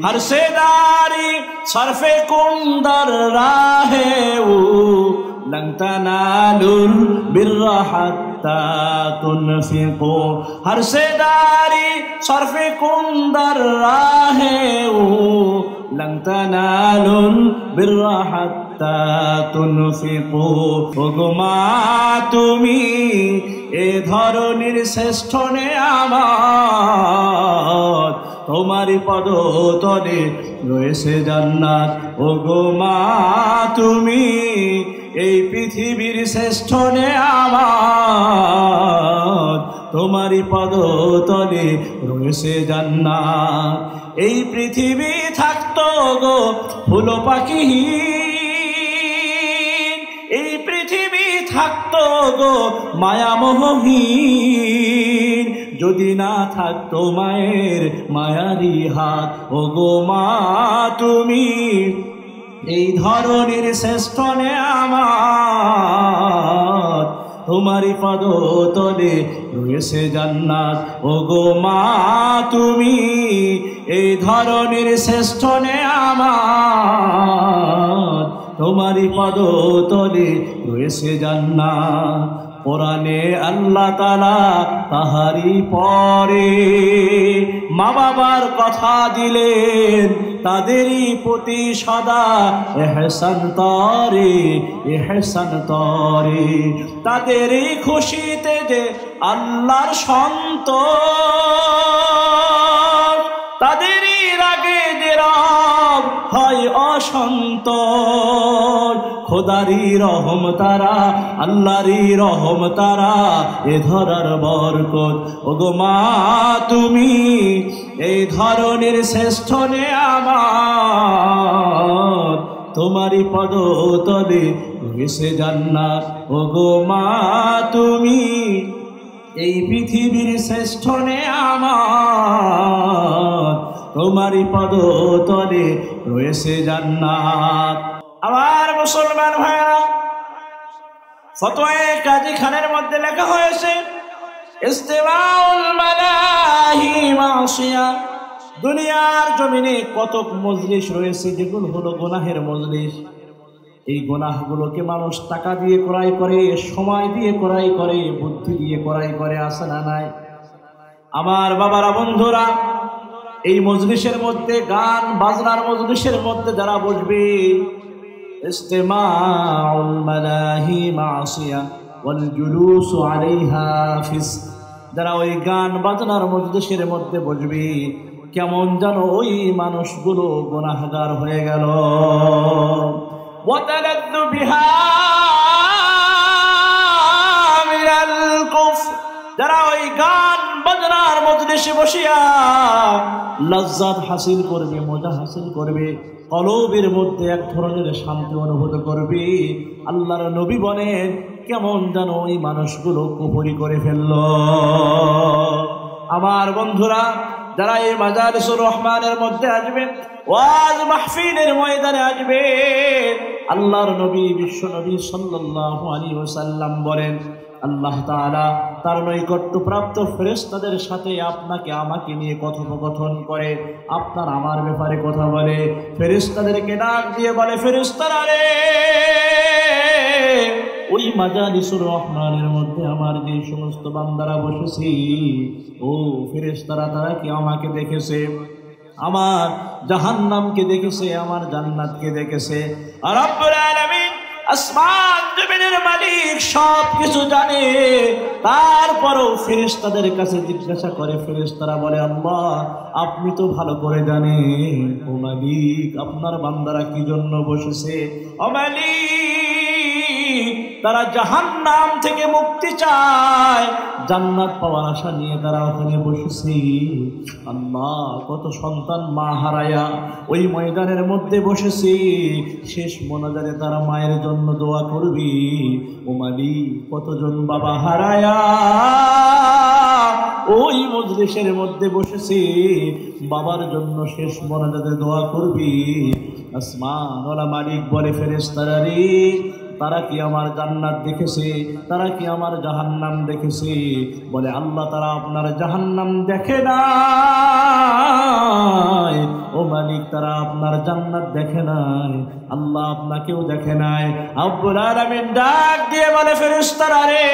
हर सेदारी सरफे कुंदर राहे लं तनालुल बिर्रा हत्ता तुनफिकू हर सेदारी सरफे कुंदर राहे लं तनालुल बिर्रा हत्ता तुनफिकू ओगो मा तुमी ए धरनीर श्रेष्ठ नेयामत তোমারি পদতলে রয়েছে জান্নাত ওগো মা তুমি এই পৃথিবীর শ্রেষ্ঠ নেয়ামত তোমারি পদতলে রয়েছে জান্নাত এই পৃথিবী থাকতো গো ফুল পাখিহীন এই পৃথিবী থাকতো গো মায়ামোহহীন যদি না থাকতো মায়ের মায়ারি হাত ওগো মা তুমি এই ধরনের শ্রেষ্ঠ নেয়ামত তোমারি পদতলে রয়েছে জান্নাত ওগো মা তুমি এই ধরনের শ্রেষ্ঠ নেয়ামত তোমারি পদতলে রয়েছে জান্নাত কোরআনে আল্লাহ তাআলা তাহারি পরে মা বাবার কথা দিলেন তাদেরই প্রতি সদা ইহসান তরে তাদেরই খুশিতে যে আল্লাহর সন্তোষ তাদেরই রাগে যে রব হয় অসন্তোষ খোদারি রহম তারা আল্লাহরি রহম তারা এ ধরার বরকত ওগো মা তুমি এই ধরনের শ্রেষ্ঠ নেয়ামত তোমারি পদতলে রয়েছে জান্নাত ওগো মা তুমি এই পৃথিবীর শ্রেষ্ঠ নেয়ামত তোমারি পদতলে রয়েছে জান্নাত আমার মুসলমান ভাইরা ফতোয়ায়ে কাজী খানের মধ্যে লেখা হয়েছে ইস্তিমাউল মালাহি মাসিয়া দুনিয়ার জমিনে কত মজলিস রয়েছে যেগুলো হলো গুনাহের মজলিস এই গুনাহগুলোকে মানুষ টাকা দিয়ে ক্রয় করে সময় দিয়ে ক্রয় করে বুদ্ধি দিয়ে ক্রয় করে আসে না নাই আমার বাবারা বন্ধুরা এই মজলিসের মধ্যে গান বাজনার মজলিসের মধ্যে যারা বসবে ইস্তিমাউল মালাহি মাসিয়া ওয়াল জুলুস আলাইহা ফিস যারা ওই গান বাজনার মজলিসের মধ্যে বসবে কেমন যেন ওই মানুষগুলো গুনাহগার হয়ে গেল ওয়াতালাদ্দু বিহা মিনাল কুফর যারা ওই গান বাজনার মজলিসে বসিয়া লজ্জাত হাসিল করবে মজা হাসিল করবে কলবের মধ্যে এক ধরনের শান্তি অনুভূত করবে আল্লাহর নবী বলেন কেমন যেন ওই মানুষগুলো কুফরি করে ফেলল আমার বন্ধুরা যারা এই মাজালিসুর রহমানের মধ্যে আসবেন ওয়াজ মাহফিলের ময়দানে আসবেন আল্লাহর নবী বিশ্ব নবী সাল্লাল্লাহু আলাইহি ওয়াসাল্লাম বলেন আল্লাহ তাআলা তার নৈকট্যপ্রাপ্ত ফেরেশতাদের সাথে আপনাকে আমাকে নিয়ে কথোপকথন করে আপনার আমার ব্যাপারে কথা বলে ফেরেশতাদেরকে ডাক দিয়ে বলে ফেরেশতারা রে ওই মাজালিসুর রহমানের মধ্যে আমার যে সমস্ত বান্দারা বসেছি ও ফেরেশতারা তারা কি আমাকে দেখেছে আমার জাহান্নামকে দেখেছে আমার জান্নাতকে দেখেছে আর রব্বুল আলামিন আসমান জমিনের মালিক সব কিছু জানে তারপরও ফেরেশতাদের কাছে জিজ্ঞাসা করে ফেরেশতারা বলে আল্লাহ আপনি তো ভালো করে জানেন ও মালিক আপনার বান্দারা কি জন্য বসেছে ও মালিক তারা জাহান্নাম থেকে মুক্তি চায় জান্নাত পাওয়ার আশা নিয়ে তারা ওখানে বসেছে আল্লাহ কত সন্তান মা হারায়া ওই ময়দানের মধ্যে বসেছে শেষ মোনাজাতে তারা মায়ের জন্য দোয়া করবে ও মালিক কতজন বাবা হারায়া ওই মজলিসের মধ্যে বসেছে বাবার জন্য শেষ মোনাজাতে দোয়া করবে আসমান ওয়ালা মালিক বলে ফেরেশতারা রে তারা কি আমার জান্নাত দেখেছে? তারা কি আমার জাহান্নাম দেখেছে? বলে আল্লাহ তারা আপনার জাহান্নাম দেখে নাই, ও মালিক তারা আপনার জান্নাত দেখে নাই, আল্লাহ আপনাকেও দেখে নাই। রব্বুল আলামিন ডাক দিয়ে বলে ফেরেশতারা রে,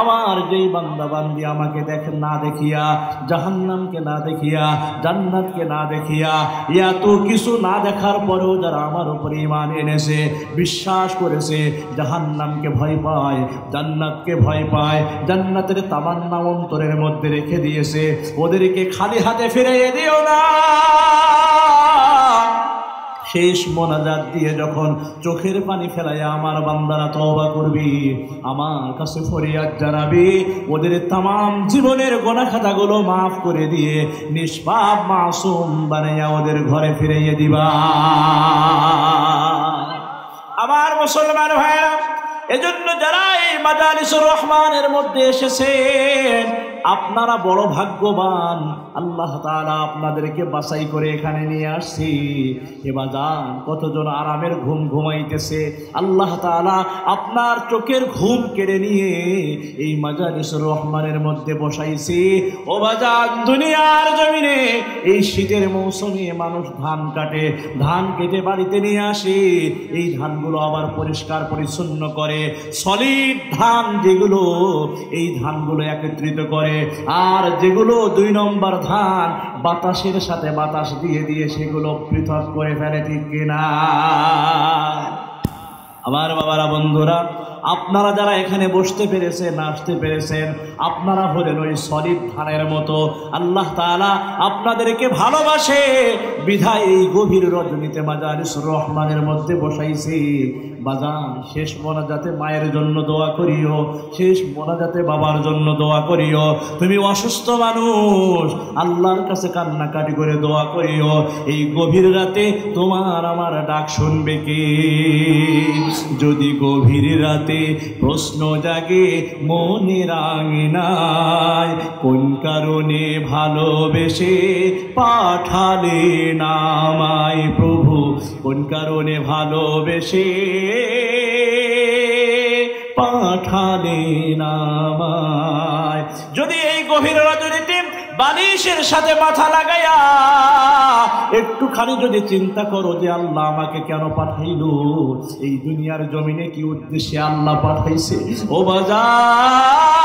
আমার যেই বান্দা বান্দি আমাকে দেখেন না দেখিয়া, জাহান্নামকে না দেখিয়া, জান্নাতকে না দেখিয়া, এত কিছু না দেখার পরেও যারা আমার উপরে ঈমান এনেছে, বিশ্বাস করেছে, জাহান্নামকে ভয় পায়, জান্নাতকে ভয় পায়, জান্নাতের তামান্না অন্তরের মধ্যে রেখে দিয়েছে, ওদেরকে খালি হাতে ফিরিয়ে দিও না। শেষ মোনাজাত দিয়ে যখন চোখের পানি ফেলাইয়া আমার বান্দারা তওবা করবি, আমার কাছে ফরিয়াদ জানাবি, ওদের তামাম জীবনের গুনাহ খাতাগুলো মাফ করে দিয়ে নিষ্পাপ মাসুম বানাইয়া ওদের ঘরে ফিরিয়ে দিবা। আমার মুসলমান ভাইরা, এজন্য যারা এই মাজালিসুর রহমানের মধ্যে এসেছেন আপনারা বড় ভাগ্যবান। আল্লাহ তাআলা আপনাদেরকে বাছাই করে এখানে নিয়ে আসছি। এবার যান, কতজন আরামের ঘুম ঘুমাইতেছে, আল্লাহ তাআলা আপনার চোখের ঘুম কেড়ে নিয়ে এই মাজালিসুর রহমানের মধ্যে বসাইছি। ও বাজান, দুনিয়ার জমিনে এই শীতের মৌসুমে মানুষ ধান কাটে, ধান কেটে বাড়িতে নিয়ে আসে, এই ধানগুলো আবার পরিষ্কার পরিচ্ছন্ন করে, সলিড ধান যেগুলো, এই ধানগুলো একত্রিত করে, আর যেগুলো 2 নম্বর ধান বাতাসের সাথে বাতাস দিয়ে দিয়ে সেগুলো পৃথক করে ফেলে, ঠিক কিনা? আমার বাবারা, বন্ধুরা, আপনারা যারা এখানে বসতে পেরেছেন, আসতে পেরেছেন, আপনারা হলেন ওই সলিড ধানের মতো। আল্লাহ তাআলা আপনাদেরকে ভালোবাসে বিধায় এই গভীর রজনীতে মাজালিসুর রহমানের মধ্যে বসাইছি। বাজান, শেষ মোনাজাতে মায়ের জন্য দোয়া করিও, শেষ মোনাজাতে বাবার জন্য দোয়া করিও। তুমি অসুস্থ মানুষ, আল্লাহর কাছে কান্নাকাটি করে দোয়া করিও। এই গভীর রাতে তোমার আমার ডাক শুনবে কে? যদি গভীর রাতে প্রশ্ন জাগে মনের আঙিনায়, কোন কারণে ভালোবেসে পাঠালেন আমায় প্রভু, কোন কারণে ভালোবেসে পাঠালেন আমায়। যদি এই গভীর রজনীতে বালিশের সাথে মাথা লাগাইয়া একটুখানি যদি চিন্তা করো যে আল্লাহ আমাকে কেন পাঠাইলো, এই দুনিয়ার জমিনে কি উদ্দেশ্যে আল্লাহ পাঠাইছে, ও বাজার,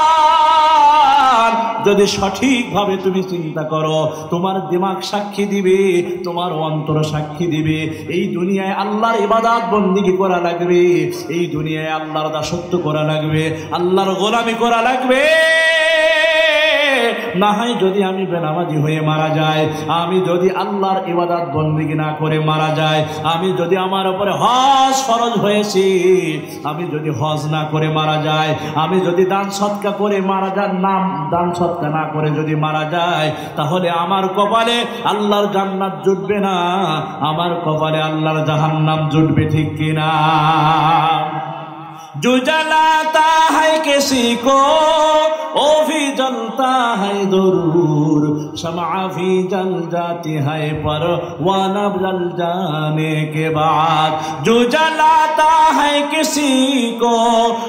যদি সঠিকভাবে তুমি চিন্তা করো, তোমার দিমাগ সাক্ষী দিবে, তোমার অন্তর সাক্ষী দিবে, এই দুনিয়ায় আল্লাহর ইবাদত বন্দেগী করা লাগবে, এই দুনিয়ায় আল্লাহর দাসত্ব করা লাগবে, আল্লাহর গোলামি করা লাগবে। না হয় যদি আমি বেনামাজি হয়ে মারা যায়, আমি যদি আল্লাহর ইবাদত বন্দেগী না করে মারা যায়, আমি যদি আমার উপরে হজ ফরজ হয়েছে, আমি যদি হজ না করে মারা যায়, আমি যদি দান সদকা করে মারা যায়, নাম দান সদকা না করে যদি মারা যায়, তাহলে আমার কপালে আল্লাহর জান্নাত জুটবে না, আমার কপালে আল্লাহর জাহান্নাম জুটবে, ঠিক কিনা? जो जलाता है किसी को वो भी जलता है जरूर, शम्अ भी जल जाती है परवाना जल जाने के बाद, जो जलाता है किसी को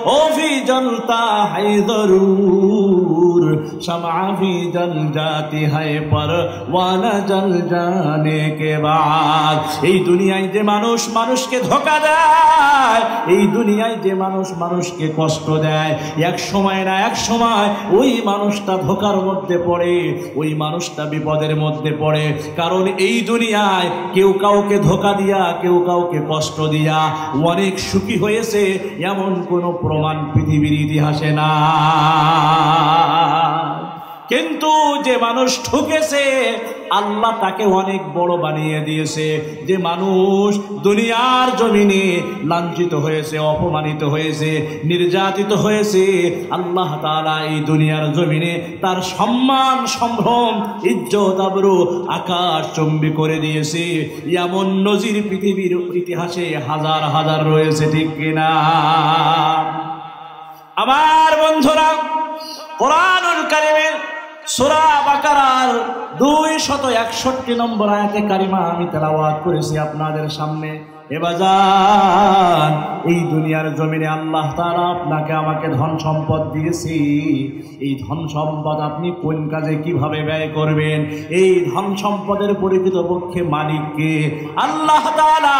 वो भी जलता है जरूर, शम्अ भी जल जाती है परवाना जल जाने के बाद। এই দুনিয়ায় যে মানুষ মানুষকে ধোঁকা দেয়, এই দুনিয়ায় যে মানুষ মানুষকে কষ্ট দেয়, এক সময় না এক সময় ওই মানুষটা ধোঁকার মধ্যে পড়ে, ওই মানুষটা বিপদের মধ্যে পড়ে। কারণ এই দুনিয়ায় কেউ কাউকে ধোঁকা দিয়া, কেউ কাউকে কষ্ট দিয়া অনেক সুখী হয়েছে এমন কোনো প্রমাণ পৃথিবীর ইতিহাসে না। কিন্তু যে মানুষ ঠকেছে আল্লাহ তাকে অনেক বড় বানিয়ে দিয়েছে। যে মানুষ দুনিয়ার জমিনে লাঞ্ছিত হয়েছে, অপমানিত হয়েছে, নির্যাতিত হয়েছে, আল্লাহ তাআলা এই দুনিয়ার জমিনে তার সম্মান সম্ভ্রম ইজ্জত আবরু আকাশ চুম্বি করে দিয়েছে। এমন নজির পৃথিবীর ইতিহাসে হাজার হাজার রয়েছে, ঠিক কিনা? আমার বন্ধুরা, কোরআনুল কারীমের সূরা বাকারার 261 নম্বর আয়াতে কারিমা আমি তেলাওয়াত করেছি আপনাদের সামনে। হে বাজান, এই দুনিয়ার জমিনে আল্লাহ তাআলা আপনাকে আমাকে ধন সম্পদ দিয়েছি। এই ধন সম্পদ আপনি কোন কাজে কিভাবে ব্যয় করবেন, এই ধন সম্পদের প্রকৃতপক্ষে মালিককে আল্লাহ তাআলা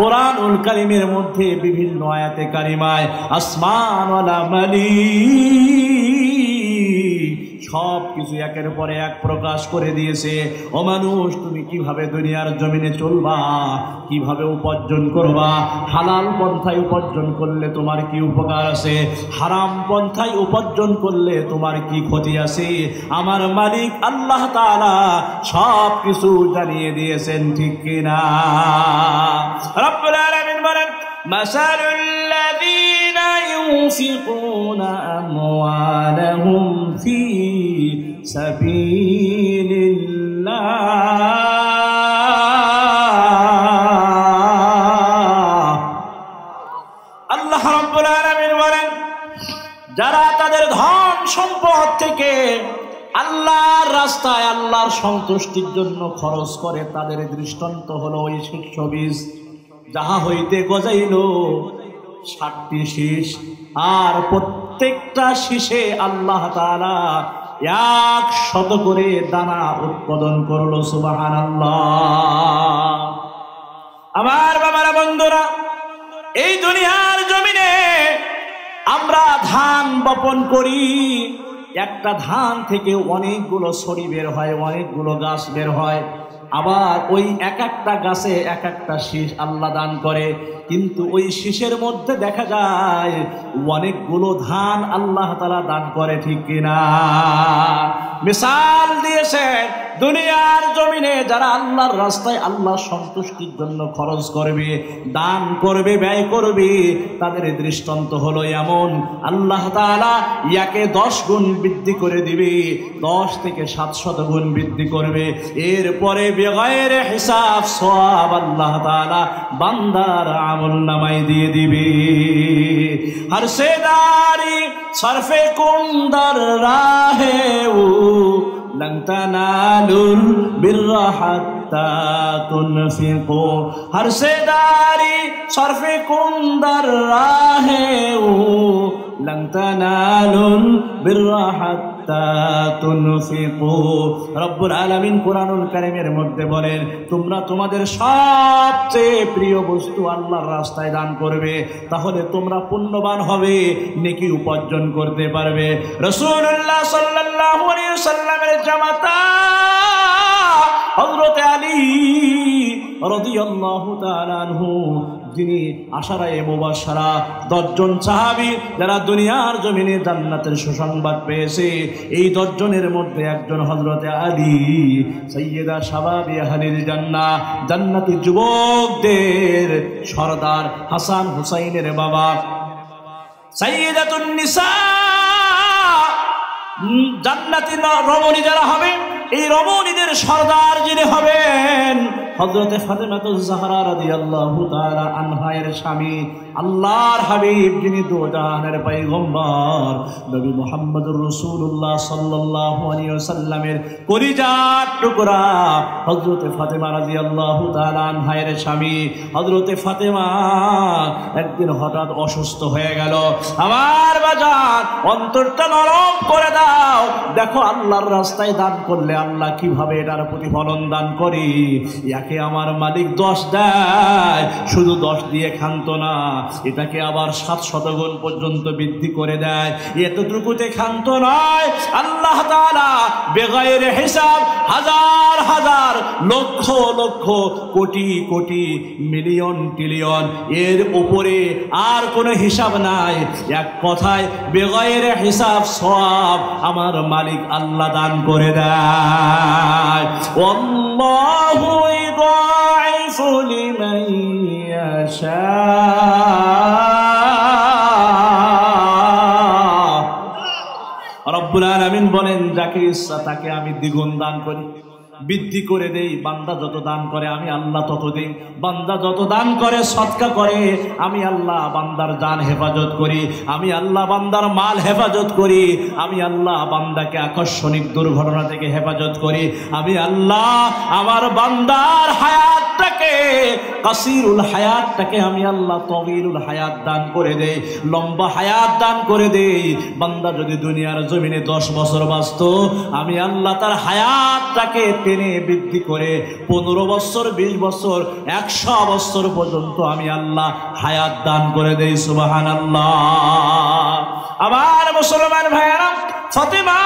কোরআনুল কারীমের মধ্যে বিভিন্ন আয়াতে কারিমায় আসমান ওয়ালা মালিক সব কিছু একের পরে এক প্রকাশ করে দিয়েছে। ও মানুষ, তুমি কিভাবে দুনিয়ার জমিনে চলবা, কিভাবে উপার্জন করবা, হালাল পন্থায় উপার্জন করলে তোমার কি উপকার আছে, হারাম পন্থায় উপার্জন করলে তোমার কি ক্ষতি আছে, আমার মালিক আল্লাহ তাআলা সব কিছু জানিয়ে দিয়েছেন, ঠিক কিনা? রব্বুল আলামিন বলেন, মাসালুল্লাযীনা ইউনফিকুনা আমওয়ালাহুম ফি সাবিলিল্লাহ আল্লাহ রাব্বুল আলামিন বলেন, যারা তাদের ধন সম্পদ থেকে আল্লাহর রাস্তায় আল্লাহর সন্তুষ্টির জন্য খরচ করে, তাদের দৃষ্টান্ত হলো ওই শস্য বীজ যাহা হইতে গজাইল ৬০টি শীষ, আর প্রত্যেকটা শীষে আল্লাহ তাআলা ১০০ করে দানা উৎপাদন করলো। সুবহানাল্লাহ। আমার বাবারা, বন্ধুরা, এই দুনিয়ার জমিনে আমরা ধান বপন করি, একটা ধান থেকে অনেকগুলো ছড়ি বের হয়, অনেকগুলো গাছ বের হয়, আবার ওই এক একটা গাছে এক একটা শীষ আল্লাহ দান করে, কিন্তু ওই শীষের মধ্যে দেখা যায় অনেকগুলো ধান আল্লাহ তাআলা দান করে, ঠিক কিনা? মিসাল দিয়েছে, দুনিয়ার জমিনে যারা আল্লাহর রাস্তায় আল্লাহর সন্তুষ্টির জন্য খরচ করবে, দান করবে, ব্যয় করবে, তাদের দৃষ্টান্ত হলো এমন, আল্লাহ তাআলা ইয়াকে 10 গুণ বৃদ্ধি করে দিবে, 10 থেকে 700 গুণ বৃদ্ধি করবে। এরপরে বেগায়ের হিসাব সওয়াব আল্লাহ তাআলা বান্দার আমলনামায় দিয়ে দিবে। হর সেদারি সরফে কুমদার রাহে لن تنالوا البر حتى تنفقوا हर से दारी सर्फ कुंदर राहे لن تنالوا البر حتى تنفقوا। রব্বুল আলামিন কুরআনুল কারীমের মধ্যে বলেন, তোমরা তোমাদের সবচেয়ে প্রিয় বস্তু আল্লাহর রাস্তায় দান করবে, তাহলে তোমরা পুণ্যবান হবে, নেকি উপার্জন করতে পারবে। রাসূলুল্লাহ সাল্লাল্লাহু আলাইহি ওয়াসাল্লামের জামাতা হযরত আলী রাদিয়াল্লাহু তাআলা আনহু, যিনি আশারায়ে মুবাশশারা 10 জন সাহাবী যারা দুনিয়ার জমিনে জান্নাতের সুসংবাদ পেয়েছে, এই 10 জনের মধ্যে একজন হযরত আলী, সাইয়্যিদা শাবাবি আহলিল জান্নাহ, জান্নাতি যুবকদের সরদার, হাসান হুসাইনের বাবা, সাইয়্যিদাতুন নিসা, জান্নাতি রমণী যারা হবে, এই রমণীদের সরদার যিনি হবেন হযরতে ফাতেমাতুজ জাহরা রাদিয়াল্লাহু তাআলা আনহা এর স্বামী, আল্লাহর হাবিব, যিনি দুজাহানের পয়গম্বর নবী মুহাম্মদুর রাসূলুল্লাহ সাল্লাল্লাহু আলাইহি ওয়াসাল্লামের কলিজার টুকরা হযরতে ফাতেমা রাদিয়াল্লাহু তাআলা আনহা এর স্বামী হযরতে ফাতেমা একদিন হঠাৎ অসুস্থ হয়ে গেল। আমার বাজার, অন্তরটা নরম করে দাও, দেখো আল্লাহর রাস্তায় দান করলে আল্লাহ কিভাবে এটার প্রতিফলন দান করে। একে আমার মালিক 10 দেয়, শুধু 10 দিয়ে ক্ষান্ত না, এটাকে আবার 700 গুণ পর্যন্ত বৃদ্ধি করে দেয়। এতটুকুতে ক্ষান্ত নয়, আল্লাহ তাআলা বেগায়ের হিসাব হাজার হাজার লক্ষ লক্ষ কোটি কোটি মিলিয়ন ট্রিলিয়ন এর উপরে আর কোনো হিসাব নাই। এক কথায় বেগায়ের হিসাব সওয়াব আমার মালিক আল্লাহ দান করে দেয়। আল্লাহু ইদাইফু লিমান ইয়াশা। রব্বুল আলামিন বলেন, যাকে ইচ্ছা তাকে আমি দ্বিগুণ দান করি, বৃদ্ধি করে দেই। বান্দা যত দান করে আমি আল্লাহ তত দেই। বান্দা যত দান করে, সদকা করে, আমি আল্লাহ বান্দার জান হেফাজত করি, আমি আল্লাহ বান্দার মাল হেফাজত করি, আমি আল্লাহ বান্দাকে আকস্মিক দুর্ঘটনা থেকে হেফাজত করি, আমি আল্লাহ আমার বান্দার হায়াত হায়াতটাকে, কাসিরুল হায়াতটাকে আমি আল্লাহ তবিলুল হায়াত দান করে দেই, লম্বা হায়াত দান করে দেই। বান্দা যদি দুনিয়ার জমিনে 10 বছর বাঁচত, আমি আল্লাহ তার হায়াতটাকে টেনে বৃদ্ধি করে 15 বছর, 20 বছর, 100 বছর পর্যন্ত আমি আল্লাহ হায়াত দান করে দেই। সুবহানাল্লাহ। আমার মুসলমান ভাইয়েরা, ফাতেমা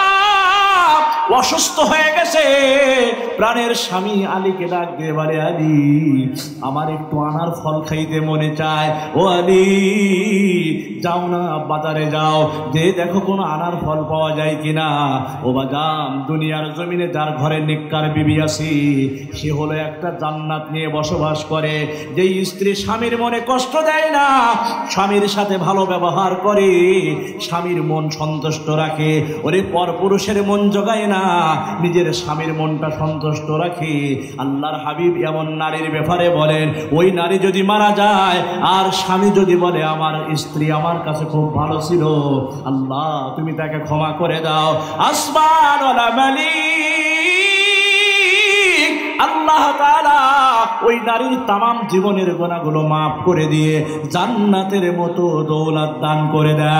অসুস্থ হয়ে গেছে, প্রাণের স্বামী আলীকে ডাক দিয়ে বলে, আলী আমার একটু আনার ফল খাইতে মনে চায়। ও আলী, যাও না বাজারে যাও, যে দেখো কোনো আনার ফল পাওয়া যায় কিনা। ও বাজান, দুনিয়ার জমিনে যার ঘরে নেককার বিবি আছে, সে হলো একটা জান্নাত নিয়ে বসবাস করে। যেই স্ত্রী স্বামীর মনে কষ্ট দেয় না, স্বামীর সাথে ভালো ব্যবহার করে, স্বামীর মন সন্তুষ্ট রাখে, ওরে পরপুরুষের মন জোগায় না, নিজের স্বামীর মনটা সন্তুষ্ট রাখে। আল্লাহর হাবিব এমন নারীর ব্যাপারে বলেন, ওই নারী যদি মারা যায় আর স্বামী যদি বলে আমার স্ত্রী আমার কাছে খুব ভালো ছিল, আল্লাহ তুমি তাকে ক্ষমা করে দাও। আসমান ওয়ালা মালিক আল্লাহ তাআলা ওই নারীর তামাম জীবনের গুনাহগুলো মাফ করে দিয়ে জান্নাতের মতো দৌলত দান করে দেয়।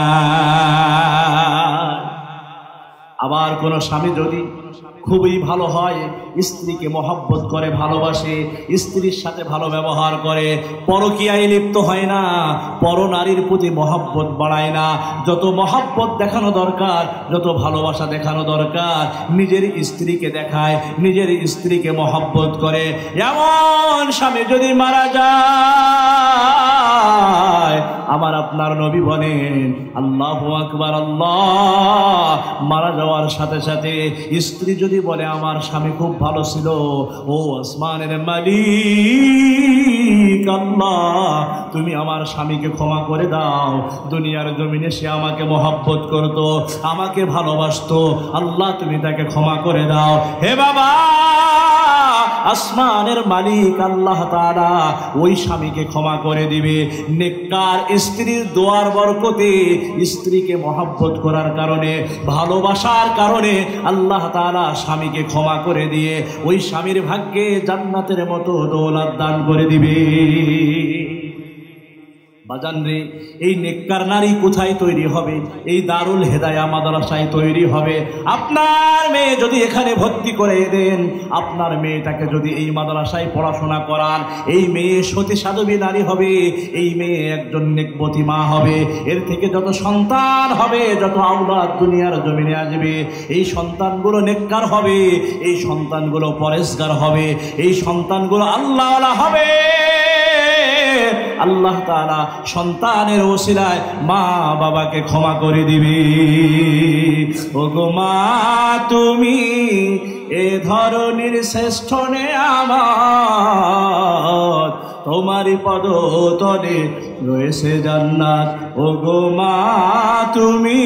আবার কোন স্বামী যদি খুবই ভালো হয়, স্ত্রীকে মহব্বত করে, ভালোবাসে, স্ত্রীর সাথে ভালো ব্যবহার করে, পরকীয়ায় লিপ্ত হয় না, পর নারীর প্রতি মহব্বত বাড়ায় না, যত মহব্বত দেখানো দরকার, যত ভালোবাসা দেখানো দরকার, নিজের স্ত্রীকে দেখায়, নিজের স্ত্রীকে মহব্বত করে, এমন স্বামী যদি মারা যায়, আমার আপনার নবী বলেন, আল্লাহু আকবার, আল্লাহ, মারা যাওয়ার সাথে সাথে স্ত্রী যদি বলে আমার স্বামী খুব ভালো ছিল, ও আসমানের মালিক আল্লাহ তুমি আমার স্বামীকে ক্ষমা করে দাও, দুনিয়ার জমিনে সে আমাকে মহব্বত করত, আমাকে ভালোবাসতো, আল্লাহ তুমি তাকে ক্ষমা করে দাও। হে বাবা, আসমানের মালিক আল্লাহ তাআলা ওই স্বামীকে ক্ষমা করে দিবে। নেককার স্ত্রীর দোয়ার বরকতে, স্ত্রীকে মহব্বত করার কারণে, ভালোবাসার কারণে আল্লাহ তাআলা স্বামীকে ক্ষমা করে দিয়ে ওই স্বামীর ভাগ্যে জান্নাতের মতো দৌলত দান করে দিবে। বাজান রে, এই নেককার নারী কোথায় তৈরি হবে? এই দারুল হেদায়া মাদ্রাসায় তৈরি হবে। আপনার মেয়ে যদি এখানে ভর্তি করে দেন, আপনার মেয়েটাকে যদি এই মাদ্রাসায় পড়াশোনা করান, এই মেয়ে সতী সাধবী নারী হবে, এই মেয়ে একজন নেকবতী মা হবে। এর থেকে যত সন্তান হবে, যত আওলাদ দুনিয়ার জমিনে আসবে, এই সন্তানগুলো নেককার হবে, এই সন্তানগুলো পরেশগার হবে, এই সন্তানগুলো আল্লাহওয়ালা হবে। আল্লাহ তাআলা সন্তানের ওসিলায় মা বাবাকে ক্ষমা করে দিবে। ওগো মা, তুমি এ ধরনের শ্রেষ্ঠ নেয়ামত, তোমারই পদতলে রয়েছে জান্নাত। ওগো মা, তুমি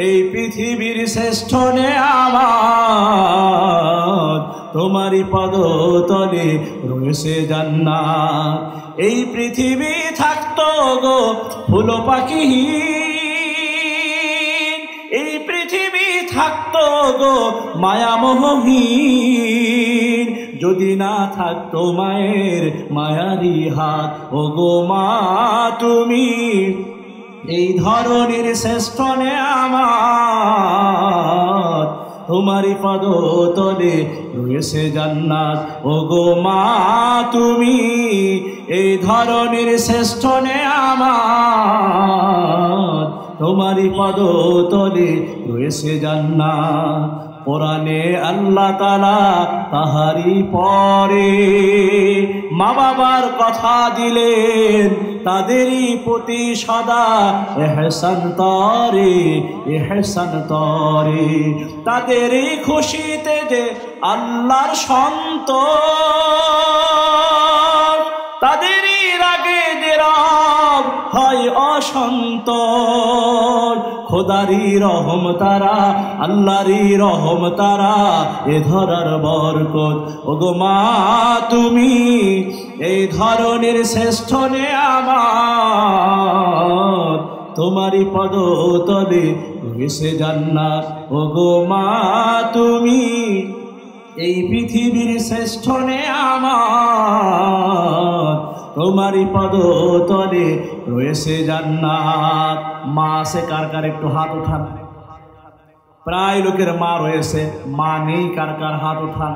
এই পৃথিবীর শ্রেষ্ঠ নেয়ামত, তোমারই পদতলে রয়েছে জান্নাত। এই পৃথিবী থাকতো গো ফুল পাখিহীন, এই পৃথিবী থাকতো গো মায়ামোহহীন, যদি না থাকতো মায়ের মায়ারি হাত। ও গো মা, তুমি এই ধরনের শ্রেষ্ঠ নেয়ামত, তোমারই পদতলে রয়েছে জান্নাত। ও গো মা, তুমি এই ধরনের শ্রেষ্ঠ নেয়ামত, তোমারই পদতলে রয়েছে জান্নাত। কোরআনে আল্লাহ তাআলা তাহারি পরে মা বাবার কথা দিলেন, তাদেরই প্রতি সদা ইহসান তরে, ইহসান তরে, তাদেরই খুশিতে যে আল্লাহর সন্তোষ, তাদেরই রাগে যে রব হয় অসন্তোষ। খোদারি রহম তারা, আল্লাহরই রহম তারা, এ ধরার বরকত। ওগো মা, তুমি এই ধরনের শ্রেষ্ঠ নেয়ামত, তোমারই পদতলে রয়েছে জান্নাত। ওগো মা, তুমি এই পৃথিবীর শ্রেষ্ঠ নেয়ামত তোমারই পদতলে রয়েছে জান্নাত। মা আছে কার কার একটু হাত উঠান। প্রায় লোকের মা রয়েছে, মা নেই কার কার হাত উঠান।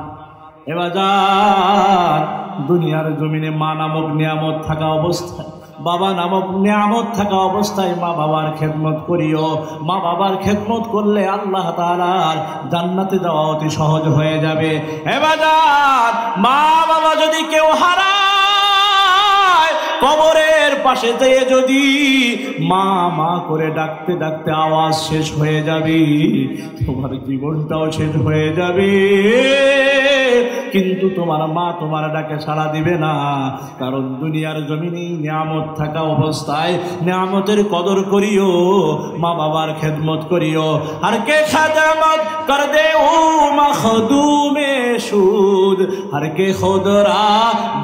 এবার যান দুনিয়ার জমিনে মা নামক নিয়ামত থাকা অবস্থায়, বাবা নামক নিয়ামত থাকা অবস্থায় মা বাবার খেদমত করিও। মা বাবার খেদমত করলে আল্লাহ তাআলার জান্নাতে যাওয়া অতি সহজ হয়ে যাবে। এবার মা বাবা যদি কেউ হারায়, কবরের পাশে যেয়ে যদি মা মা করে ডাকতে ডাকতে আওয়াজ শেষ হয়ে যাবে, তোমার জীবনটাও শেষ হয়ে যাবে। কিন্তু তোমার মা তোমার ডাকে সাড়া দিবে না, কারণ দুনিয়ার জমিনেই নিয়ামত থাকা অবস্থায় নিয়ামতের কদর করিও, মা বাবার খেদমত করিও। আর কে খাদমত কর দে ও মখদুমে সুদ, আর কে খুদরা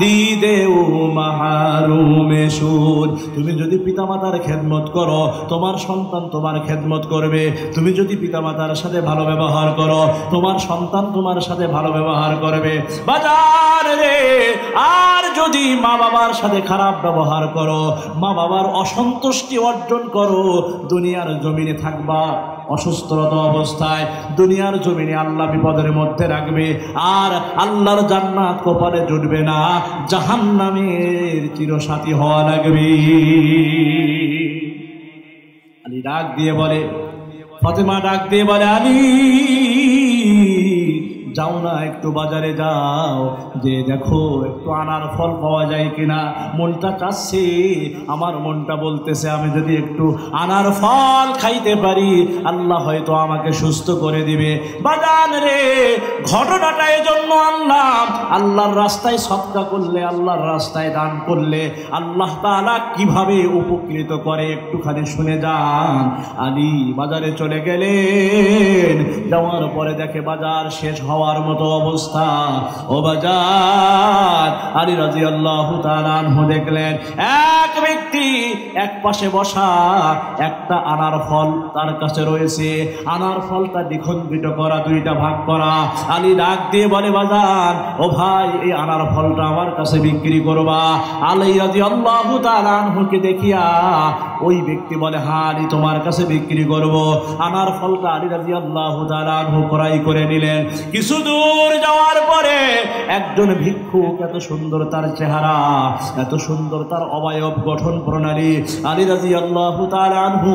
দি দে ও মাহরুমে সুদ। তুমি যদি পিতামাতার খেদমত করো, তোমার সন্তান তোমার খেদমত করবে। তুমি যদি পিতামাতার সাথে ভালো ব্যবহার করো, তোমার সন্তান তোমার সাথে ভালো ব্যবহার করবে। বাজার রে, আর যদি মা বাবার সাথে খারাপ ব্যবহার করো, মা বাবার অসন্তুষ্টি অর্জন করো, দুনিয়ার জমিনে থাকবা অসুস্থতা অবস্থায়, দুনিয়ার জমিনে আল্লাহ বিপদের মধ্যে রাখবে, আর আল্লাহর জান্নাত কপালে জুটবে না, জাহান্নামের চিরসাথী হওয়া লাগবে। আলী ডাক দিয়ে বলে, ফাতেমা ডাক দিয়ে বলে, আলী যাও না একটু বাজারে যাও, যে দেখো একটু আনার ফল পাওয়া যায় কিনা। মনটা চাচ্ছে, আমার মনটা বলতেছে আমি যদি একটু আনার ফল খাইতে পারি আল্লাহ হয়তো আমাকে সুস্থ করে দিবে। বাজান রে, ঘটনাটা এজন্য আনলাম, আল্লাহর রাস্তায় সদকা করলে, আল্লাহর রাস্তায় দান করলে আল্লাহ তাআলা কিভাবে উপকৃত করে একটুখানি শুনে যান। আলী বাজারে চলে গেলেন, যাওয়ার পরে দেখে বাজার শেষ হওয়ার মতো অবস্থা। ও বাজার, আলী রাদিয়াল্লাহু তাআলা আনহু দেখলেন এক ব্যক্তি এক পাশে বসা, একটা আনার ফল তার কাছে রয়েছে, আনার ফলটা দ্বিখণ্ডিত করা, দুইটা ভাগ করা। আলী ডাক দিয়ে বলে, বাজার ও ভাই, এই আনার ফলটা আমার কাছে বিক্রি করবা। আলী রাদিয়াল্লাহু তাআলা আনহুকে দেখিয়া ওই ব্যক্তি বলে, হ্যাঁ আলী তোমার কাছে বিক্রি করব। আনার ফলটা আলী রাদিয়াল্লাহু তাআলা আনহু ক্রয় করে নিলেন। কিছু দূর যাওয়ার পরে একজন ভিক্ষুক, এত সুন্দর তার চেহারা, এত সুন্দর তার অবয়ব গঠন প্রণালী, আলী রাদিয়াল্লাহু তাআলা আনহু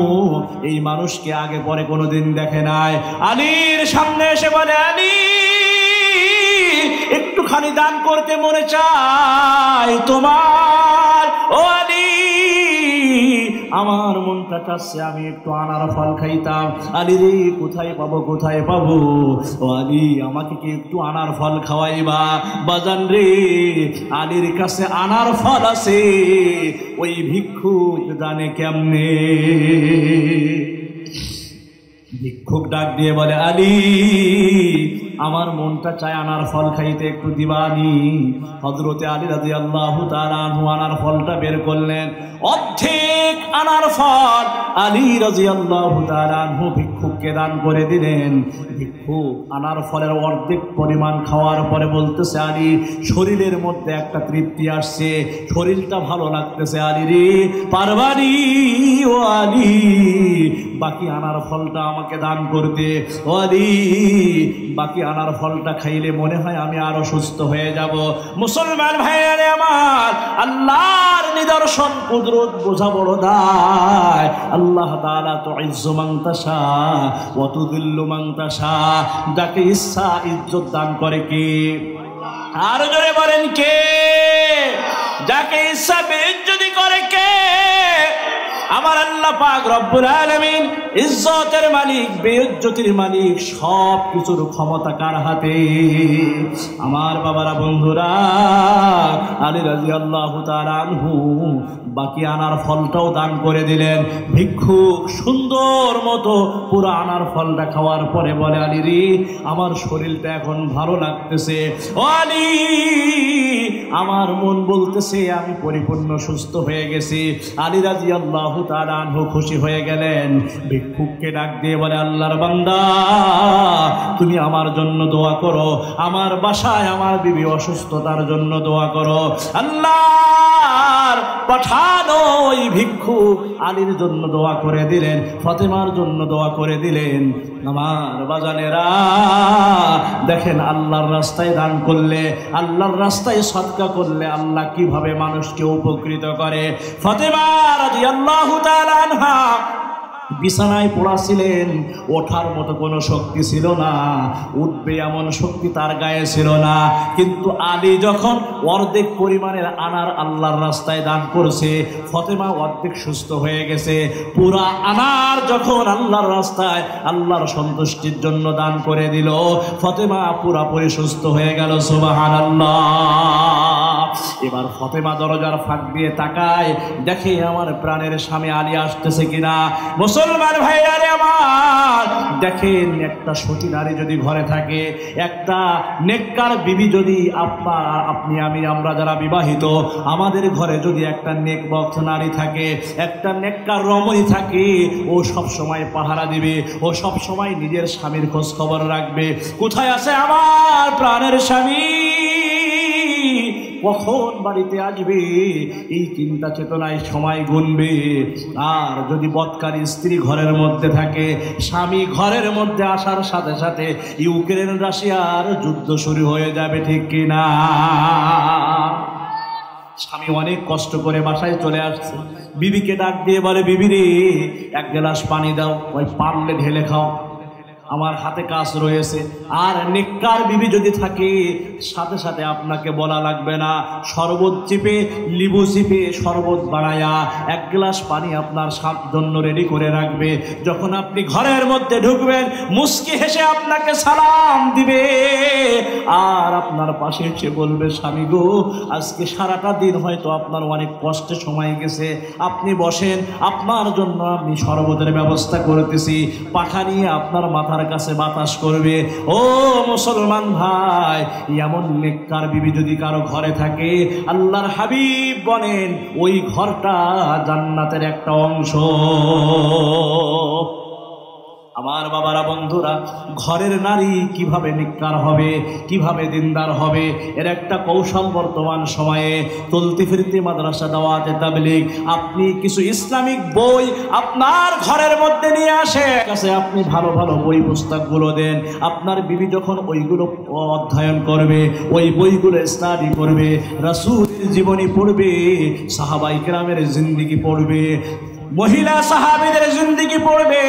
এই মানুষকে আগে পরে কোনোদিন দেখে নাই। আলীর সামনে এসে বলে, আলী একটুখানি দান করতে মনে চাই তোমার। ও আলী, আমার মনটা চাচ্ছে আমি একটু আনার ফল খাইতাম। আলী রে, কোথায় পাবো কোথায় পাবো? ও আলী, আমাকে কি একটু আনার ফল খাওয়াইবা? বাজান রে, আলীর কাছে আনার ফল আছে, ওই ভিক্ষুক জানে কেমনে। ভিক্ষুক ডাক দিয়ে বলে, আলী আমার মনটা চায় আনার ফল খাইতে, একটু দিবানি। হযরতে আলী রাদিয়াল্লাহু তাআলা আনহু আনার ফলটা বের করলেন, অর্ধেক আনার ফল আলী রাদিয়াল্লাহু তাআলা আনহু ভিক্ষুককে দান করে দিলেন। ভিক্ষুক আনার ফলের অর্ধেক পরিমাণ খাওয়ার পরে বলতেছে, আলী শরীরের মধ্যে একটা তৃপ্তি আসছে, শরীরটা ভালো লাগতেছে। আলী রে, পারবানি ও আলী বাকি আনার ফলটা আমাকে দান করতে। ও আলী, বাকি আনার ফলটা খাইলে মনে হয় আমি আরো সুস্থ হয়ে যাব। মুসলমান ভাইয়ারে আমার, আল্লাহর নিদর্শন কুদরত বোঝা বড় দায়। আল্লাহ তাআলা তুইজ্জু মান তাশা ওয়া তুযিল্লু মান তাশা, যাকে ইচ্ছা ইজ্জত দান করে কে? আর জোরে বলেন কে? যাকে ইচ্ছা বেইজ্জতি করে কে? আমার আল্লাহ পাক রব্বুল আলামিন, ইজ্জতের মালিক, বেইজ্জতির মালিক, সব কিছুর ক্ষমতা কার হাতে? আমার বাবারা, বন্ধুরা, আলী রাদিয়াল্লাহু তাআলা আনহু বাকি আনার ফলটাও দান করে দিলেন। ভিক্ষুক সুন্দর মতো পুরো আনার ফলটা খাওয়ার পরে বলে, আলী রে, আমার শরীরটা এখন ভালো লাগতেছে। ও আলী, আমার মন বলতেছে আমি পরিপূর্ণ সুস্থ হয়ে গেছি। আলী রাদিয়াল্লাহু তাআলা আনহু খুশি হয়ে গেলেন। ভিক্ষুককে ডাক দিয়ে বলে, আল্লাহর বান্দা, তুমি আমার জন্য দোয়া করো, আমার বাসায় আমার বিবি অসুস্থতার জন্য দোয়া করো। আল্লাহর পাঠানো ওই ভিক্ষুক আলীর জন্য দোয়া করে দিলেন, ফাতেমার জন্য দোয়া করে দিলেন। আমার বাজানেরা দেখেন, আল্লাহর রাস্তায় দান করলে, আল্লাহর রাস্তায় সদকা করলে আল্লাহ কিভাবে মানুষকে উপকৃত করে। ফাতেমা রাদিয়াল্লাহু তাআলা আনহা বিছানায় পড়া ছিলেন, ওঠার মতো কোনো শক্তি ছিল না, উঠবে এমন শক্তি তার গায়ে ছিল না। কিন্তু আলী যখন অর্ধেক পরিমাণের আনার আল্লাহর রাস্তায় দান করছে, ফাতেমা অর্ধেক সুস্থ হয়ে গেছে। পুরা আনার যখন আল্লাহর রাস্তায় আল্লাহর সন্তুষ্টির জন্য দান করে দিল, ফাতেমা পুরাপুরি সুস্থ হয়ে গেল। সুবহানাল্লাহ। এবার ফাতেমা দরজার ফাঁক দিয়ে তাকায়, দেখে আমার প্রাণের স্বামী আলী আসতেছে কিনা। মুসলমান ভাইরা রে আমার, দেখেন একটা সতী নারী যদি ঘরে থাকে, একটা নেককার বিবি যদি আপনি আমি আমরা যারা বিবাহিত, আমাদের ঘরে যদি একটা নেকবক্ত নারী থাকে, একটা নেককার রমণী থাকে, ও সব সময় পাহারা দিবে, ও সব সময় নিজের স্বামীর খোঁজ খবর রাখবে। কোথায় আছে আমার প্রাণের স্বামী, কখন বাড়িতে আসবে, এই চিন্তা চেতনায় সময় গুনবে। আর যদি বদকারী স্ত্রী ঘরের মধ্যে থাকে, স্বামী ঘরের মধ্যে আসার সাথে সাথে ইউক্রেন রাশিয়ার যুদ্ধ শুরু হয়ে যাবে, ঠিক কিনা? স্বামী অনেক কষ্ট করে বাসায় চলে আসছে, বিবিকে ডাক দিয়ে বলে, বিবি রে, এক গ্লাস পানি দাও, ওই পারলে ঢেলে খাও, আমার হাতে কাজ রয়েছে। আর নেককার বিবি যদি থাকে, সাথে সাথে আপনাকে বলা লাগবে না, শরবত চিপে, লিবু চিপে শরবত বানায়া এক গ্লাস পানি আপনার জন্য রেডি করে রাখবে। যখন আপনি ঘরের মধ্যে ঢুকবেন, মুস্কি হেসে আপনাকে সালাম দিবে, আর আপনার পাশে এসে বলবে, স্বামী গো, আজকে সারাটা দিন হয়তো আপনার অনেক কষ্টে সময় গেছে, আপনি বসেন, আপনার জন্য আমি শরবতের ব্যবস্থা করতেছি। পাখা নিয়ে আপনার মাথার কাছে বাতাস করবে। ও মুসলমান ভাই, এমন নেককার বিবি যদি কারো ঘরে থাকে, আল্লাহর হাবিব বলেন ওই ঘরটা জান্নাতের একটা অংশ। আমার বাবারা, বন্ধুরা, ঘরের নারী কিভাবে নেককার হবে, কিভাবে দিনদার হবে, এর একটা কৌশল বর্তমান সময়ে চলতি ফিরতি মাদ্রাসা, দাওয়াতে তাবলীগ, আপনি কিছু ইসলামিক বই আপনার ঘরের মধ্যে নিয়ে আসে, কাছে আপনি ভালো ভালো বই পুস্তকগুলো দেন। আপনার বিবি যখন ওইগুলো অধ্যয়ন করবে, ওই বইগুলো স্টাডি করবে, রাসূলের জীবনী পড়বে, সাহাবায়ে কেরামের জিন্দেগি পড়বে, মহিলা সাহাবীদের জিন্দেগি পড়বে,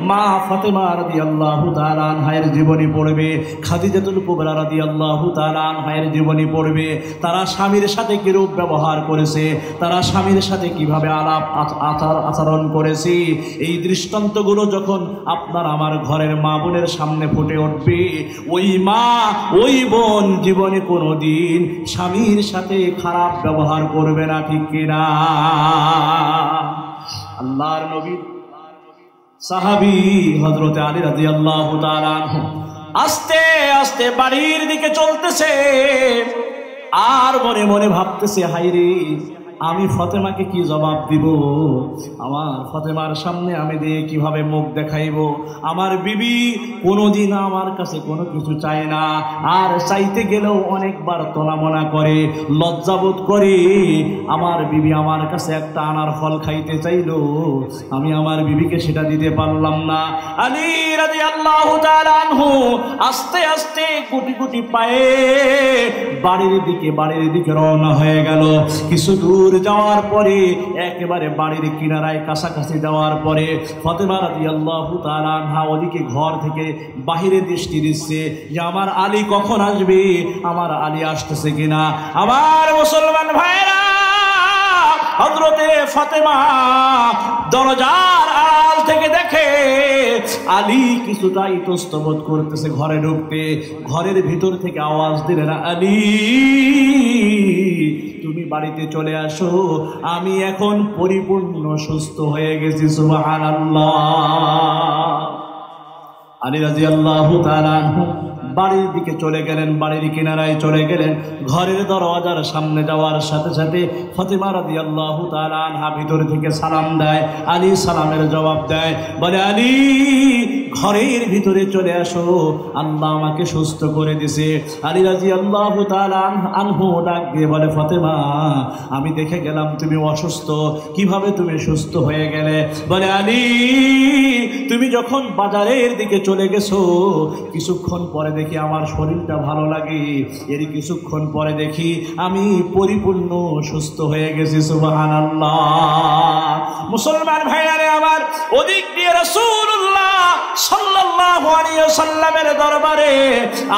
মা ফাতেমা রাদিয়াল্লাহু তাআলা আনহার জীবনী পড়বে, খাদিজাতুল কুবরা রাদিয়াল্লাহু তাআলা আনহার জীবনী পড়বে। তারা স্বামীর সাথে কিরূপ ব্যবহার করেছে, তারা স্বামীর সাথে কিভাবে আলাপ আচরণ করেছে, এই দৃষ্টান্তগুলো যখন আপনার আমার ঘরের মা বোনের সামনে ফুটে উঠবে, ওই মা ওই বোন জীবনে কোনোদিন স্বামীর সাথে খারাপ ব্যবহার করবে না, ঠিক কিনা? আল্লাহর নবী সাহাবী হযরত আলী রাদিয়াল্লাহু তাআলা আনহু আস্তে আস্তে বাড়ির দিকে চলতেছে, আর মনে মনে ভাবতেছে, হায়রে, আমি ফাতেমাকে কি জবাব দিব, আমার ফাতেমার সামনে আমি দিয়ে কিভাবে মুখ দেখাইব। আমার বিবি কোনোদিন আমার কাছে কোনো কিছু চায় না, আর চাইতে গেলেও অনেকবার তোলামনা করে, লজ্জাবোধ করে। আমার বিবি আমার কাছে একটা আনার ফল খাইতে চাইলো, আমি আমার বিবিকে সেটা দিতে পারলাম না। আলী রাদিয়াল্লাহু তাআলা আনহু আস্তে আস্তে কোটি কোটি পায়ে বাড়ির দিকে রওনা হয়ে গেল। কিছু দূর যাওয়ার পরে, একেবারে বাড়ির কিনারায় কাছাকাছি যাওয়ার পরে, ফাতেমা রাদিয়াল্লাহু তাআলা আনহা ওদিকে ঘর থেকে বাহিরে দৃষ্টি দিচ্ছে যে আমার আলী কখন আসবে, আমার আলী আসতেছে কিনা। আমার মুসলমান ভাইরা, হযরতে ফাতেমা দরজার আড়াল থেকে দেখে আলী কিছুটা ইতস্তত করতেছে ঘরে ঢুকতে। ঘরের ভিতর থেকে আওয়াজ দিলেন, আলী, তুমি বাড়িতে চলে আসো, আমি এখন পরিপূর্ণ সুস্থ হয়ে গেছি। সুবহানাল্লাহ। আলী রাদিয়াল্লাহু তাআলা বাড়ির দিকে চলে গেলেন, বাড়ির কিনারায় চলে গেলেন। ঘরের দরওয়াজার সামনে যাওয়ার সাথে সাথে ফাতিমা রাদিয়াল্লাহু তাআলা আনহা ভিতর থেকে সালাম দেয়। আলী সালামের জবাব দেয়, বলে আলী ঘরের ভিতরে চলে আসো, আল্লাহ আমাকে সুস্থ করে দিছে। আলী রাদিয়াল্লাহু তাআলা আনহু ডাক দিয়ে বলে, ফাতিমা আমি দেখে গেলাম তুমি অসুস্থ, কিভাবে তুমি সুস্থ হয়ে গেলে? বলে আলী তুমি যখন বাজারের দিকে চলে গেছো, কিছুক্ষণ পরে দেখি আমার শরীরটা ভালো লাগে, এর কিছুক্ষণ পরে দেখি আমি পরিপূর্ণ সুস্থ হয়ে গেছি। সুবহানাল্লাহ। মুসলমান ভাইয়ারে আমার, ওদিক দিয়ে রাসূলুল্লাহ সাল্লাল্লাহু আলাইহি ওয়াসাল্লামের দরবারে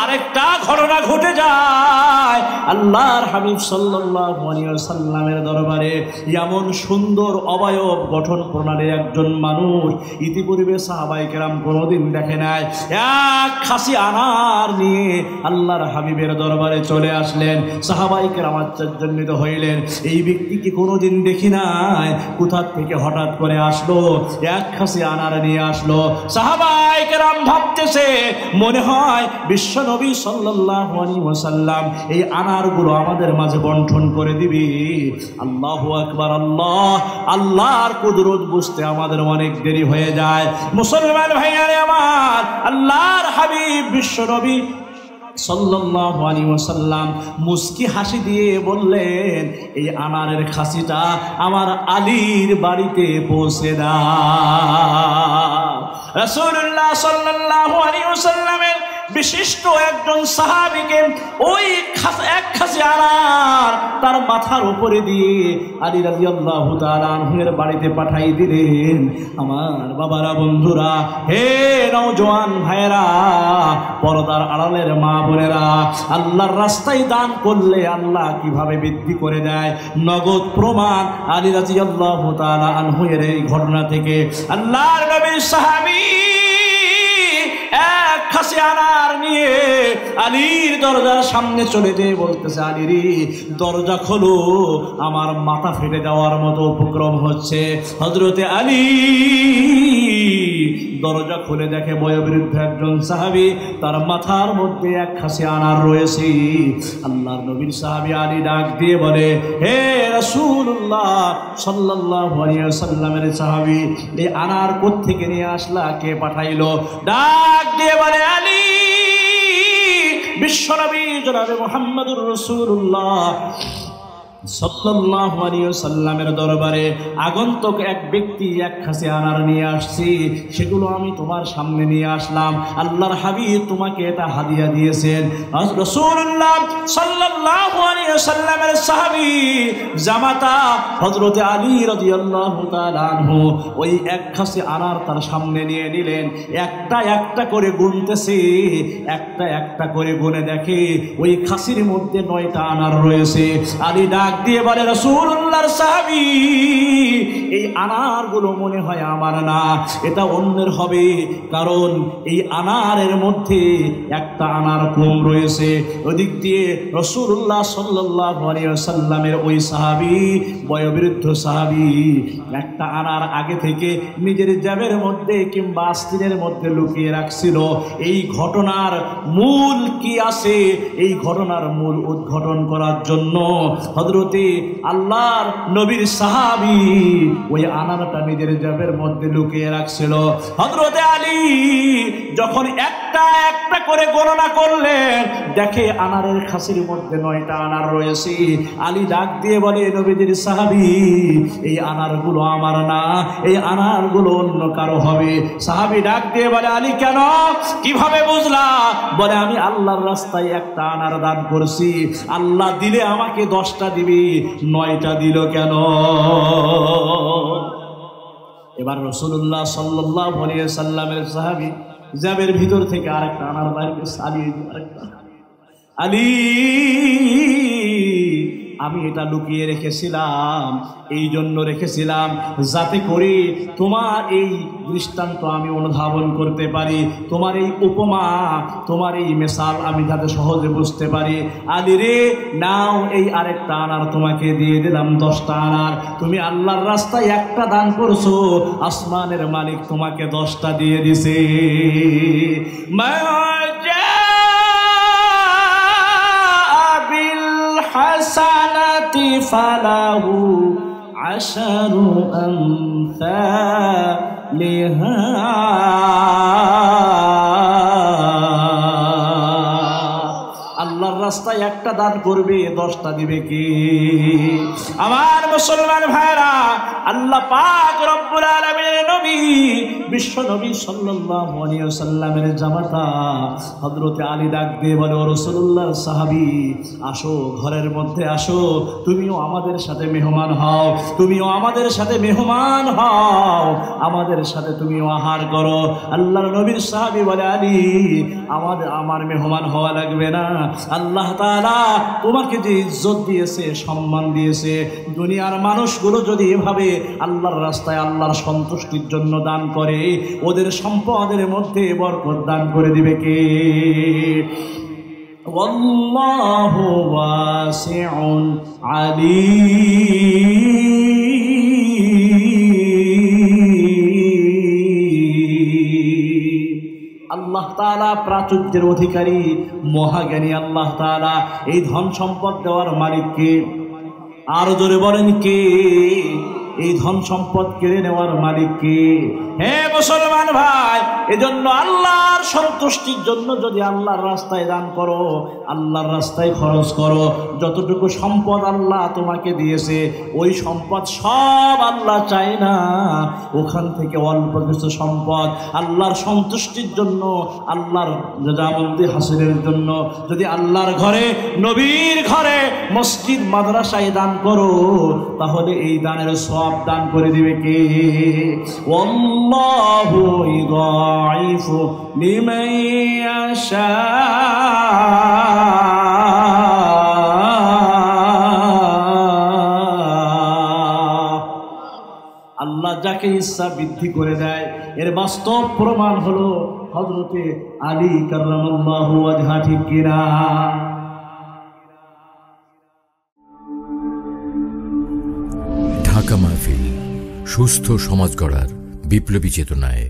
আরেকটা ঘটনা ঘটে যায়। আল্লাহর হাবিব সাল্লাল্লাহু আলাইহি ওয়াসাল্লামের দরবারে এমন সুন্দর অবয়ব গঠন প্রণালীর একজন মানুষ ইতিপূর্বে সাহাবায়ে কেরাম কোনোদিন দেখে নাই। এক খাসি আনার নিয়ে আল্লাহর হাবিবের দরবারে চলে আসলেন। সাহাবায়ে কেরাম আশ্চর্যান্বিত হইলেন, এই ব্যক্তিকে কোনোদিন দেখি নাই, কোথা থেকে হঠাৎ করে আসলো, এক খাসি আনার নিয়ে আসলো। সাহাবায়ে কেরাম ভাবতেছে মনে হয় বিশ্ব নবী সাল্লাল্লাহু আলাইহি ওয়াসাল্লাম এই আনারগুলো আমাদের মাঝে বন্টন করে দিবি। আল্লাহু আকবার, আল্লাহ আল্লাহর কুদরত বুঝতে আমাদের অনেক দেরি হয়ে যায়। মুসলমান ভাইয়ারে আমার, আল্লাহর হাবিব বিশ্ব নবী সাল্লাল্লাহু আলাইহি ওয়াসাল্লাম মুস্কি হাসি দিয়ে বললেন, এই আনারের খাসিটা আমার আলীর বাড়িতে পৌঁছে দাও। রাসূলুল্লাহ সাল্লাল্লাহু আলাইহি ওয়াসাল্লামের বিশিষ্ট একজন সাহাবীকে ওই এক খাসি আনার তার মাথার উপরে দিয়ে আলী রাদিয়াল্লাহু তাআলা আনহুর বাড়িতে পাঠাই দিলেন। আমার বাবারা, বন্ধুরা, হে নওজোয়ান ভাইয়েরা, পর্দার আড়ালের মা বোনেরা, আল্লাহর রাস্তায় দান করলে আল্লাহ কিভাবে বৃদ্ধি করে দেয় নগদ প্রমাণ আলী রাদিয়াল্লাহু তাআলা আনহুর এই ঘটনা থেকে। আল্লাহর নবীর সাহাবী এক খাসি আনার নিয়ে আলীর দরজার সামনে চলে যেয়ে বলতেছে, আলী রে দরজা খোলো, আমার মাথা ফেটে যাওয়ার মতো উপক্রম হচ্ছে। হযরতে আলী দরজা খুলে দেখে বয়োবৃদ্ধ একজন সাহাবী, তার মাথার মধ্যে এক খাসি আনার রয়েছে। আল্লাহর নবীর সাহাবী আলী ডাক দিয়ে বলে, হে রাসূলুল্লাহ সাল্লাল্লাহু আলাইহি ওয়াসাল্লামের সাহাবী, এই আনার কোত্থেকে নিয়ে আসলা, কে পাঠাইলো? ডাক দিয়ে বলে, আলী বিশ্বনবী জনাবে মুহাম্মদুর রাসূলুল্লাহ সাল্লাল্লাহু আলাইহি ওয়াসাল্লামের দরবারে আগন্তুক এক ব্যক্তি এক খাসি আনার নিয়ে আসছে, সেগুলো আমি তোমার সামনে নিয়ে আসলাম। আল্লাহর হাবিব তোমাকে এটা হাদিয়া দিয়েছেন। রাসূলুল্লাহ সাল্লাল্লাহু আলাইহি ওয়াসাল্লামের সাহাবী জামাতা হযরতে আলী রাদিয়াল্লাহু তাআলা আনহু ওই এক খাসি আনার তার সামনে নিয়ে নিলেন। একটা একটা করে গুনতেছে, একটা একটা করে গুনে দেখে ওই খাসির মধ্যে 9টা আনার রয়েছে। আলী ডাক দিয়ে বলে, রাসূলুল্লাহর সাহাবী, এই আনারগুলো মনে হয় আমার না, এটা অন্যের হবে, কারণ এই আনারের মধ্যে একটা আনার কম রয়েছে। ওদিক দিয়ে রাসূলুল্লাহ সাল্লাল্লাহু আলাইহি ওয়াসাল্লামের ওই সাহাবী, বয়োবৃদ্ধ সাহাবী, একটা আনার আগে থেকে নিজের জাবের মধ্যে কিংবা আস্তিনের মধ্যে লুকিয়ে রাখছিল। এই ঘটনার মূল কি আছে, এই ঘটনার মূল উদ্ঘাটন করার জন্য হযরতে আল্লাহর নবীর সাহাবী ওই আনারটা নিজের জাবের মধ্যে লুকিয়ে রাখছিল। হযরতে আলী যখন একটা একটা করে গণনা করলেন, দেখে আনারের খাসির মধ্যে 9টা আনার রয়েছে। আলী ডাক দিয়ে বলে, নবীজির সাহাবী, এই আনারগুলো আমার না, এই আনারগুলো অন্য কারো হবে। সাহাবী ডাক দিয়ে বলে, আলী কেন, কিভাবে বুঝলা? বলে, আমি আল্লাহর রাস্তায় একটা আনার দান করছি, আল্লাহ দিলে আমাকে 10টা দিবি, 9টা দিল কেন? এবার রাসূলুল্লাহ সাল্লাল্লাহু আলাইহি ওয়াসাল্লামের সাহাবী জাবের ভিতর থেকে আরেকটা আনার বাইরে সালিয়ে আরেকটা, আলী আমি এটা লুকিয়ে রেখেছিলাম, এই জন্য রেখেছিলাম যাতে করে তোমার এই দৃষ্টান্ত আমি অনুধাবন করতে পারি, তোমার এই উপমা, তোমার এই মিসাল আমি যাতে সহজে বুঝতে পারি। আলী রে নাও, এই আরেকটা আনার তোমাকে দিয়ে দিলাম, 10টা আনার। তুমি আল্লাহর রাস্তায় একটা দান করছো, আসমানের মালিক তোমাকে 10টা দিয়ে দিছে। হাসানাতি ফালাহু আশারু আমসালিহা। আল্লাহর রাস্তায় একটা দান করবে 10টা দিবে কি? আমার মুসলমান ভাইরা, আল্লাহ পাক রব্বুল আলামিনের নবী বিশ্ব নবী সাল্লাল্লাহু আলাইহি ওয়াসাল্লামের জামাতা হযরত আলী ডাক দিয়ে বলে, ও রাসূলুল্লাহর সাহাবী, আসো ঘরের মধ্যে আসো, তুমিও আমাদের সাথে মেহমান হও, তুমিও আমাদের সাথে মেহমান হও, আমাদের সাথে তুমিও আহার করো। আল্লাহর নবীর সাহাবী বলে, আলী আমার মেহমান হওয়া লাগবে না, আল্লাহ তাআলা তোমাকে যে ইজ্জত দিয়েছে, সম্মান দিয়েছে, দুনিয়ার মানুষগুলো যদি এভাবে আল্লাহর রাস্তায় আল্লাহর সন্তুষ্টির জন্য দান করে, ওদের সম্পদের মধ্যে বরকত দান করে দিবে কে? ওয়াল্লাহু ওয়াসিউন আলীম। আল্লাহ তাআলা প্রাচুর্যের অধিকারী, মহাজ্ঞানী আল্লাহ তাআলা। এই ধন সম্পদ দেওয়ার মালিক কে? আরো জোরে বলেন কে? এই ধন সম্পদ কেড়ে নেওয়ার মালিক কে? হে মুসলমান ভাই, এজন্য আল্লাহর সন্তুষ্টির জন্য যদি আল্লাহর রাস্তায় দান করো, আল্লাহর রাস্তায় খরচ করো, যতটুকু সম্পদ আল্লাহ তোমাকে দিয়েছে ওই সম্পদ সব আল্লাহ চায় না, ওখান থেকে অল্প কিছু সম্পদ আল্লাহর সন্তুষ্টির জন্য, আল্লাহর রাজামন্দি হাসিলের জন্য যদি আল্লাহর ঘরে, নবীর ঘরে, মসজিদ মাদ্রাসায় দান করো, তাহলে এই দানের সওয়াব দান করে দিবে কে? আল্লাহু ইদাইফু লিমান ইয়াশা। আল্লাহ যাকে ইচ্ছা বৃদ্ধি করে দেয়। এর বাস্তব প্রমাণ হলো হযরতে আলী কাররামাল্লাহু ওয়াজহা, ঠিক কিনা? ঢাকা মাহফিল, সুস্থ সমাজ গড়ার বিপ্লবী চেতনায়।